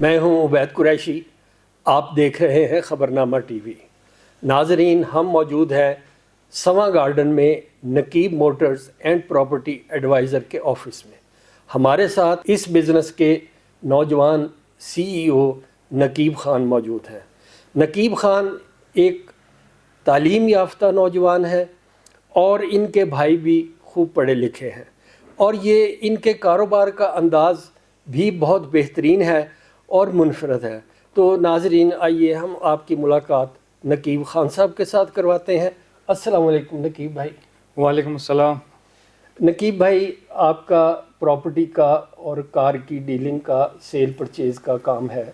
میں ہوں عبید قریشی، آپ دیکھ رہے ہیں خبرنامہ ٹی وی۔ ناظرین، ہم موجود ہیں سواں گارڈن میں نقیب موٹرز اینڈ پراپرٹی ایڈوائزر کے آفس میں۔ ہمارے ساتھ اس بزنس کے نوجوان سی ای او نقیب خان موجود ہیں۔ نقیب خان ایک تعلیم یافتہ نوجوان ہے اور ان کے بھائی بھی خوب پڑھے لکھے ہیں، اور یہ ان کے کاروبار کا انداز بھی بہت بہترین ہے اور منفرد ہے۔ تو ناظرین، آئیے ہم آپ کی ملاقات نقیب خان صاحب کے ساتھ کرواتے ہیں۔ السلام علیکم نقیب بھائی۔ وعلیکم السلام۔ نقیب بھائی، آپ کا پراپرٹی کا اور کار کی ڈیلنگ کا سیل پرچیز کا کام ہے،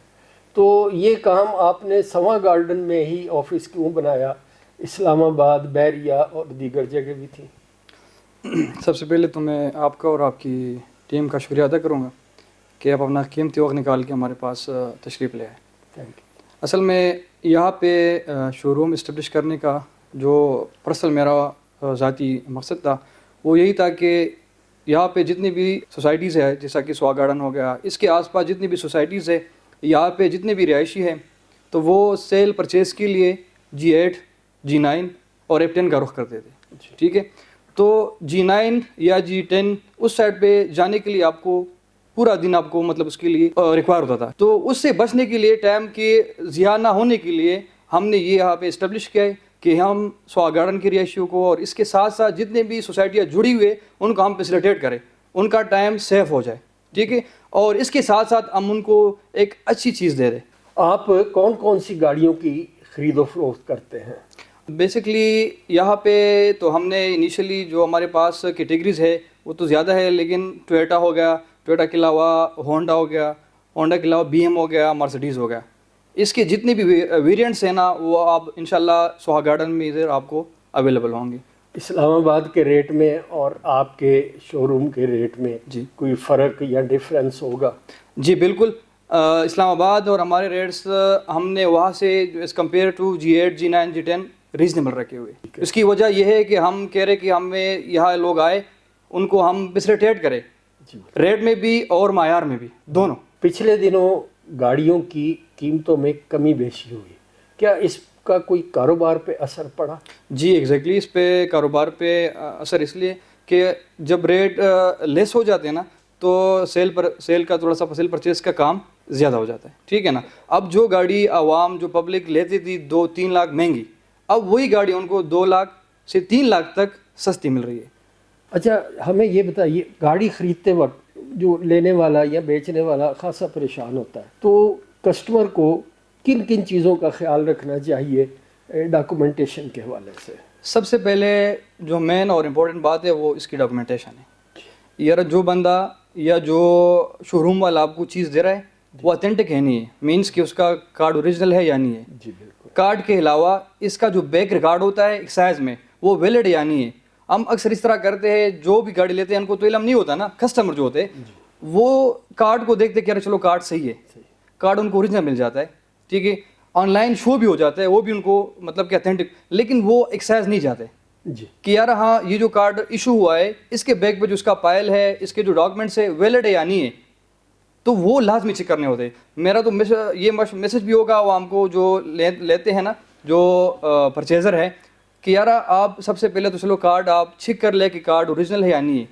تو یہ کام آپ نے سواں گارڈن میں ہی آفس کیوں بنایا؟ اسلام آباد، بیریا اور دیگر جگہ بھی تھی۔ سب سے پہلے تو میں آپ کا اور آپ کی ٹیم کا شکریہ ادا کروں گا کہ آپ اپنا قیمتی وقت نکال کے ہمارے پاس تشریف لے آئے۔ Thank you. اصل میں یہاں پہ شو روم اسٹیبلش کرنے کا جو پرسنل میرا ذاتی مقصد تھا وہ یہی تھا کہ یہاں پہ جتنی بھی سوسائٹیز ہے، جیسا کہ سوا گارڈن ہو گیا، اس کے آس پاس جتنی بھی سوسائٹیز ہے، یہاں پہ جتنے بھی رہائشی ہیں، تو وہ سیل پرچیز کے لیے G8 G9 اور F10 کا رخ کرتے تھے۔ ٹھیک ہے، تو G9 یا G10 اس سائڈ پہ جانے کے لیے آپ کو پورا دن آپ کو مطلب اس کے لیے ریکوائر ہوتا تھا۔ تو اس سے بچنے کے لیے، ٹائم کے ضیاع نہ ہونے کے لیے، ہم نے یہ یہاں پہ اسٹیبلش کیا ہے کہ ہم سوا گارڈن کے رہائشیوں کو اور اس کے ساتھ ساتھ جتنے بھی سوسائٹیاں جڑی ہوئے ان کو ہم فیسیلیٹیٹ کریں، ان کا ٹائم سیف ہو جائے۔ ٹھیک ہے، اور اس کے ساتھ ساتھ ہم ان کو ایک اچھی چیز دے دیں۔ آپ کون کون سی گاڑیوں کی خرید و فروخت کرتے ہیں؟ بیسکلی یہاں پہ تو ہم نے انیشلی جو ہمارے پاس کیٹیگریز ہے وہ تو زیادہ ہے، لیکن ٹویوٹا ہو گیا، ٹویوٹا کے علاوہ ہونڈا ہو گیا، ہونڈا کے علاوہ BM ہو گیا، مرسڈیز ہو گیا، اس کے جتنے بھی ویریئنٹس ہیں نا وہ آپ انشاءاللہ سوہا گارڈن میں ادھر آپ کو اویلیبل ہوں گے۔ اسلام آباد کے ریٹ میں اور آپ کے شو روم کے ریٹ میں جی کوئی فرق یا ڈیفرنس ہوگا؟ جی بالکل، اسلام آباد اور ہمارے ریٹس ہم نے وہاں سے as compare to G8 G9 G10 reasonable رکھے ہوئے۔ اس کی وجہ یہ ہے کہ ہم کہہ رہے کہ ہمیں یہاں لوگ آئے ان کو ہم فیسیلیٹیٹ کریں، ریٹ میں بھی اور معیار میں بھی، دونوں۔ پچھلے دنوں گاڑیوں کی قیمتوں میں کمی بیشی ہوئی، کیا اس کا کوئی کاروبار پہ اثر پڑا؟ جی ایگزیکٹلی، اس پہ کاروبار پہ اثر اس لیے کہ جب ریٹ لیس ہو جاتے ہیں نا تو سیل کا تھوڑا سا سیل پرچیز کا کام زیادہ ہو جاتا ہے۔ ٹھیک ہے نا، اب جو گاڑی عوام جو پبلک لیتی تھی 2-3 لاکھ مہنگی، اب وہی گاڑی ان کو 2 لاکھ سے 3 لاکھ تک سستی مل رہی ہے۔ اچھا، ہمیں یہ بتائیے، گاڑی خریدتے وقت جو لینے والا یا بیچنے والا خاصا پریشان ہوتا ہے، تو کسٹمر کو کن کن چیزوں کا خیال رکھنا چاہیے ڈاکومنٹیشن کے حوالے سے؟ سب سے پہلے جو مین اور امپورٹنٹ بات ہے وہ اس کی ڈاکومنٹیشن ہے۔ یار جو بندہ یا جو شو روم والا آپ کو چیز دے رہا ہے وہ اتھینٹک ہے نہیں ہے، مینس کہ اس کا کارڈ اوریجنل ہے یا نہیں ہے۔ جی بالکل۔ کارڈ کے علاوہ اس کا جو بیک ریکارڈ ہوتا ہے ایکسائز میں وہ ویلڈ یا نہیں ہے۔ ہم اکثر اس طرح کرتے ہیں، جو بھی گاڑی لیتے ہیں ان کو تو علم نہیں ہوتا نا، کسٹمر جو ہوتے ہیں وہ کارڈ کو دیکھتے کہ چلو کارڈ صحیح ہے، کارڈ ان کو اوریجنل مل جاتا ہے۔ ٹھیک ہے، آن لائن شو بھی ہو جاتا ہے، وہ بھی ان کو مطلب کہ اتھینٹک، لیکن وہ ایکسائز نہیں جاتے جی کہ یار ہاں یہ جو کارڈ ایشو ہوا ہے اس کے بیک پہ جو اس کا پائل ہے، اس کے جو ڈاکومنٹس ہے ویلڈ ہے یا نہیں ہے، تو وہ لازمی چیک کرنے ہوتے ہیں۔ میرا تو یہ میسج بھی ہوگا عوام کو جو لیتے ہیں نا، جو پرچیزر ہے، کہ یار آپ سب سے پہلے تو چلو کارڈ آپ چیک کر لیں کہ کارڈ اوریجنل ہے یا نہیں ہے۔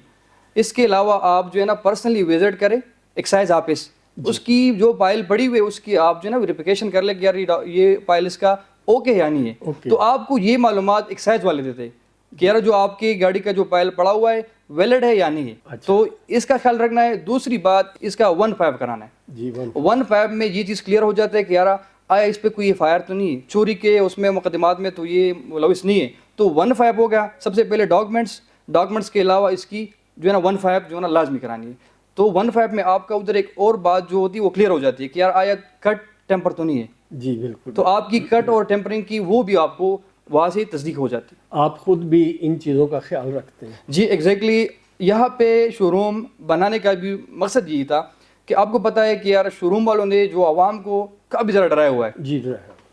اس کے علاوہ آپ جو ہے نا پرسنلی وزٹ کریں ایکسائز آفس، اس کی جو فائل پڑی ہوئی ہے اس کی آپ جو ہے نا ویریفیکیشن کر لیں کہ یار یہ فائل اس کا اوکے یا نہیں ہے۔ تو آپ کو یہ معلومات ایکسائز والے دیتے ہیں کہ یار جو آپ کی گاڑی کا جو فائل پڑا ہوا ہے ویلڈ ہے یا نہیں ہے، تو اس کا خیال رکھنا ہے۔ دوسری بات، اس کا 1.5 کرانا ہے۔ جی 1.5 میں یہ چیز کلیئر ہو جاتا ہے کہ یار آیا اس پہ کوئی FIR تو نہیں ہے، چوری کے اس میں مقدمات میں تو یہ ملوث نہیں ہے، تو 1.5 ہو گیا۔ سب سے پہلے ڈاکومنٹس کے علاوہ اس کی جو ہے نا 1.5 جو ہے نا لازمی کرانی ہے۔ تو 1.5 میں آپ کا ادھر ایک اور بات جو ہوتی ہے وہ کلیئر ہو جاتی ہے کہ یار آیا کٹ ٹیمپر تو نہیں ہے۔ جی بالکل، تو آپ کی کٹ اور ٹیمپرنگ کی وہ بھی آپ کو وہاں سے تصدیق ہو جاتی ہے۔ آپ خود بھی ان چیزوں کا خیال رکھتے ہیں؟ جی ایگزیکٹلی، یہاں پہ شو روم بنانے کا بھی مقصد یہی تھا کہ آپ کو پتہ ہے کہ یار شو روم والوں نے جو عوام کو کافی زیادہ ڈرایا ہوا ہے، جی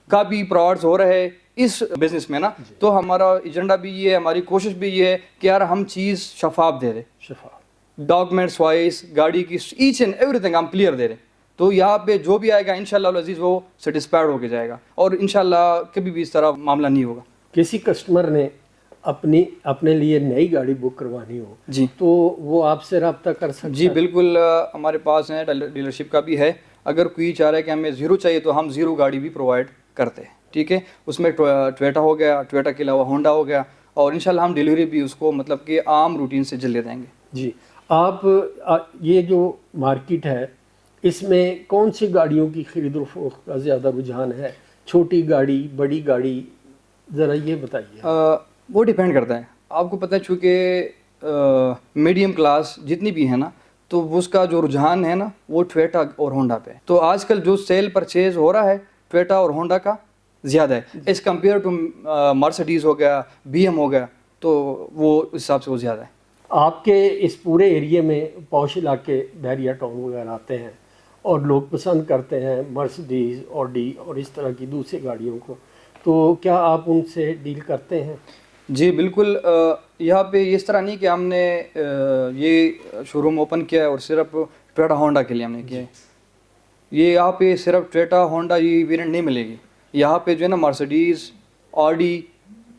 کافی فراڈز ہو رہے ہیں اس بزنس میں نا، تو ہمارا ایجنڈا بھی یہ ہے، ہماری کوشش بھی یہ ہے کہ یار ہم چیز شفاف دے دیں، شفا ڈاکومنٹس وائز گاڑی کی ایچ اینڈ ایوری تھنگ ہم کلیئر دے رہے ہیں، تو یہاں پہ جو بھی آئے گا انشاءاللہ العزیز وہ سیٹسفائڈ ہو کے جائے گا، اور انشاءاللہ کبھی بھی اس طرح معاملہ نہیں ہوگا۔ کسی کسٹمر نے اپنے لیے نئی گاڑی بک کروانی ہو جی تو وہ آپ سے رابطہ کر سکتا جی ہے؟ بالکل، ہمارے پاس ہیں ڈیلرشپ کا بھی ہے، اگر کوئی چاہ رہا ہے کہ ہمیں زیرو چاہیے تو ہم زیرو گاڑی بھی پرووائڈ کرتے ہیں، ٹھیک ہے، اس میں ٹویٹا ہو گیا، ٹویٹا کے علاوہ ہونڈا ہو گیا، اور انشاءاللہ ہم ڈیلیوری بھی اس کو مطلب کہ عام روٹین سے جلدی دیں گے۔ جی آپ یہ جو مارکیٹ ہے اس میں کون سی گاڑیوں کی خرید و فروخت کا زیادہ رجحان ہے؟ چھوٹی گاڑی، بڑی گاڑی، ذرا یہ بتائیے۔ وہ ڈیپینڈ کرتا ہے، آپ کو پتہ ہے چونکہ میڈیم کلاس جتنی بھی ہے نا، تو اس کا جو رجحان ہے نا وہ ٹویٹا اور ہونڈا پہ، تو آج کل جو سیل پرچیز ہو رہا ہے ٹویٹا اور ہونڈا کا زیادہ ہے ایز کمپیئر ٹو مرسڈیز ہو گیا، بی ایم ہو گیا، تو وہ اس حساب سے وہ زیادہ ہے۔ آپ کے اس پورے ایریے میں پوش علاقے بحریہ ٹاؤن وغیرہ آتے ہیں اور لوگ پسند کرتے ہیں مرسڈیز، آڈی اور اس طرح کی دوسری گاڑیوں کو، تو کیا آپ ان سے ڈیل کرتے ہیں؟ جی بالکل، یہاں پہ اس طرح نہیں کہ ہم نے یہ شو روم اوپن کیا ہے اور صرف ٹویٹا ہونڈا کے لیے ہم نے کیا ہے، یہ یہاں پہ صرف ٹویٹا ہونڈا یہ ویرینٹ نہیں ملے گی، یہاں پہ جو ہے نا مرسڈیز، آڈی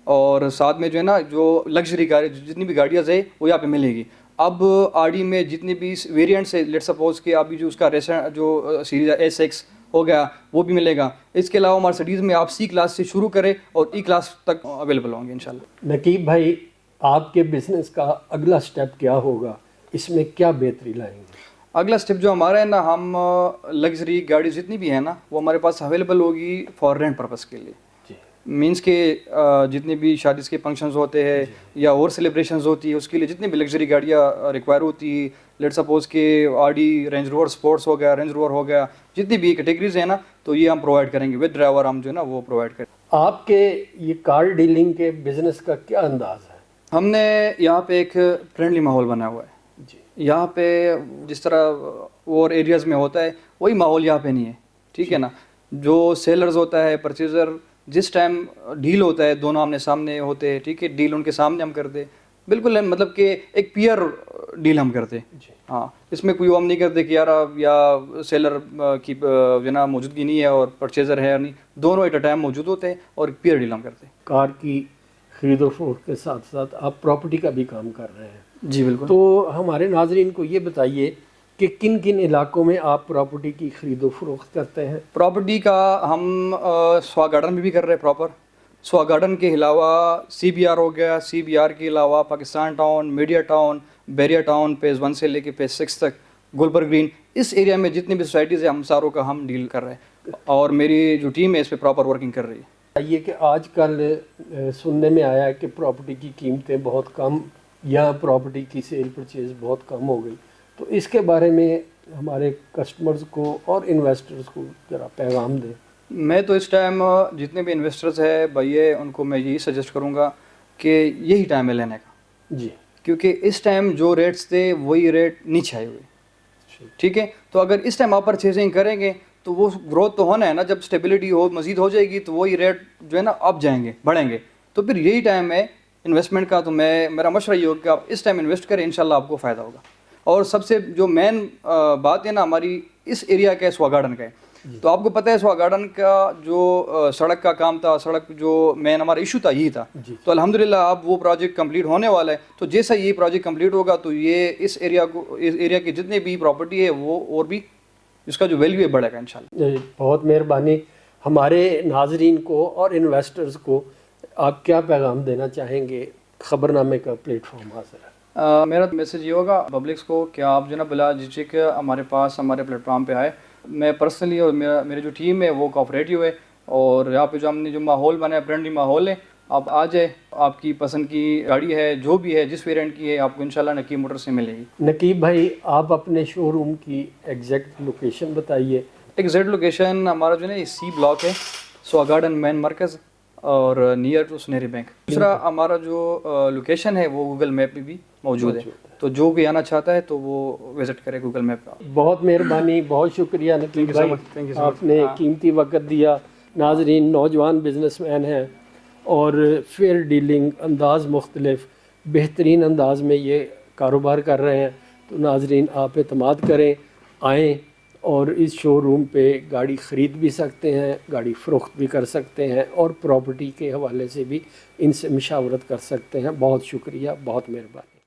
اور ساتھ میں جو ہے نا جو لگژری گاڑی جتنی بھی گاڑیاں ہیں وہ یہاں پہ ملے گی۔ اب آڈی میں جتنی بھی ویریئنٹس ہے، لیٹ سپوز کہ ابھی جو اس کا ریسنٹ جو سیریز ایس ایکس ہو گیا وہ بھی ملے گا، اس کے علاوہ مرسڈیز میں آپ سی کلاس سے شروع کریں اور ای کلاس تک اویلیبل ہوں گے انشاءاللہ۔ نقیب بھائی، آپ کے بزنس کا اگلا سٹیپ کیا ہوگا؟ اس میں کیا بہتری لائیں گے؟ اگلا سٹیپ جو ہمارا ہے نا، ہم لگژری گاڑی جتنی بھی ہے نا وہ ہمارے پاس اویلیبل ہوگی فار رینٹ پرپس کے لیے، مینس کہ جتنے بھی شادیز کے فنکشنز ہوتے ہیں یا اور سیلیبریشنز ہوتی ہے اس کے لیے جتنی بھی لگژری گاڑیاں ریکوائر ہوتی ہے، لیٹ سپوز کہ آڈی، رینج روور اسپورٹس ہو گیا، رینج روور ہو گیا، جتنی بھی کیٹیگریز ہیں نا تو یہ ہم پرووائڈ کریں گے ود ڈرائیور، ہم جو ہے نا وہ پرووائڈ کریں۔ آپ کے یہ کار ڈیلنگ کے بزنس کا کیا انداز ہے؟ ہم نے یہاں پہ ایک فرینڈلی ماحول بنا ہوا ہے، جی یہاں پہ جس طرح اور ایریاز میں ہوتا ہے وہی ماحول یہاں پہ نہیں ہے، ٹھیک ہے نا، جو سیلرز ہوتا ہے، پرچیزر، جس ٹائم ڈیل ہوتا ہے دونوں آمنے سامنے ہوتے ہیں، ٹھیک ہے، ڈیل ان کے سامنے ہم کرتے بالکل، مطلب کہ ایک پیئر ڈیل ہم کرتے، ہاں، اس میں کوئی وہ ہم نہیں کرتے کہ یار یا سیلر کی جو ہے نا موجودگی نہیں ہے اور پرچیزر ہے نہیں، دونوں ایٹ اے ٹائم موجود ہوتے ہیں اور پیئر ڈیل ہم کرتے ہیں۔ کار کی خرید و فروخت کے ساتھ ساتھ آپ پراپرٹی کا بھی کام کر رہے ہیں، جی بالکل۔ تو ہمارے ناظرین کو یہ بتائیے کہ کن کن علاقوں میں آپ پراپرٹی کی خرید و فروخت کرتے ہیں؟ پراپرٹی کا ہم سوا گارڈن میں بھی کر رہے ہیں پراپر، سوا گارڈن کے علاوہ سی بی آر ہو گیا، سی بی آر کے علاوہ Pakistan town, media town, بیریا town, phase 1 سے لے کے فیز 6 تک، گلبرگ گرین، اس ایریا میں جتنی بھی سوسائٹیز ہیں ہم ساروں کا ہم ڈیل کر رہے ہیں، اور میری جو ٹیم ہے اس پہ پراپر ورکنگ کر رہی ہے۔ یہ کہ آج کل سننے میں آیا ہے کہ پراپرٹی کی قیمتیں بہت کم یا پراپرٹی کی سیل پرچیز بہت کم ہو گئی، تو اس کے بارے میں ہمارے کسٹمرز کو اور انویسٹرز کو ذرا پیغام دیں۔ میں تو اس ٹائم جتنے بھی انویسٹرز ہیں بھائی ان کو میں یہی سجیسٹ کروں گا کہ یہی ٹائم ہے لینے کا، جی، کیونکہ اس ٹائم جو ریٹس تھے وہی ریٹ نیچے آئے ہوئے، ٹھیک ہے، تو اگر اس ٹائم آپ پرچیزنگ کریں گے تو وہ گروتھ تو ہونا ہے نا، جب اسٹیبلٹی ہو مزید ہو جائے گی تو وہی ریٹ جو ہے نا اپ جائیں گے، بڑھیں گے، تو پھر یہی ٹائم ہے انویسٹمنٹ کا، تو میرا مشورہ یہ ہوگا کہ آپ اس ٹائم انویسٹ کریں، انشاءاللہ آپ کو فائدہ ہوگا۔ اور سب سے جو مین بات ہے نا ہماری اس ایریا کا ہے، سوا گارڈن کا ہے، تو آپ کو پتہ ہے سوا گارڈن کا جو سڑک کا کام تھا، سڑک جو مین ہمارا ایشو تھا یہی تھا، تو الحمدللہ اب وہ پروجیکٹ کمپلیٹ ہونے والا ہے، تو جیسا یہ پروجیکٹ کمپلیٹ ہوگا تو یہ اس ایریا کی جتنے بھی پراپرٹی ہے وہ اور بھی اس کا جو ویلیو ہے بڑھے گا انشاءاللہ۔ بہت مہربانی۔ ہمارے ناظرین کو اور انویسٹرز کو آپ کیا پیغام دینا چاہیں گے؟ خبرنامے کا پلیٹ فارم حاصل ہے۔ میرا میسیج یہ ہوگا پبلکس کو کہ آپ جو ہے نا بلا جھجک ہمارے پاس ہمارے پلیٹ فارم پہ آئے، میں پرسنلی اور میری جو ٹیم ہے وہ کوآپریٹیو ہے، اور یہاں پہ جو ہم نے جو ماحول بنایا فرینڈلی ماحول ہے، آپ آ جائے، آپ کی پسند کی گاڑی ہے جو بھی ہے جس ویرینٹ کی ہے آپ کو انشاءاللہ نقیب موٹر سے ملے گی۔ نقیب بھائی، آپ اپنے شو روم کی ایگزیکٹ لوکیشن بتائیے۔ ایگزیکٹ لوکیشن ہمارا جو ہے نا سی بلاک ہے، سوا گارڈن مین مرکز اور نیئر ٹو سنیری بینک۔ دوسرا ہمارا جو لوکیشن ہے وہ گوگل میپ میں بھی موجود ہے. تو جو بھی آنا چاہتا ہے تو وہ وزٹ کرے گوگل میپ کا. بہت مہربانی, بہت شکریہ نقیب بھائی, Thank you so much. آپ نے قیمتی وقت دیا. ناظرین, نوجوان بزنس مین ہیں اور فیئر ڈیلنگ, انداز مختلف, بہترین انداز میں یہ کاروبار کر رہے ہیں. تو ناظرین, آپ اعتماد کریں, آئیں اور اس شو روم پہ گاڑی خرید بھی سکتے ہیں, گاڑی فروخت بھی کر سکتے ہیں اور پراپرٹی کے حوالے سے بھی ان سے مشاورت کر سکتے ہیں. بہت شکریہ, بہت مہربانی.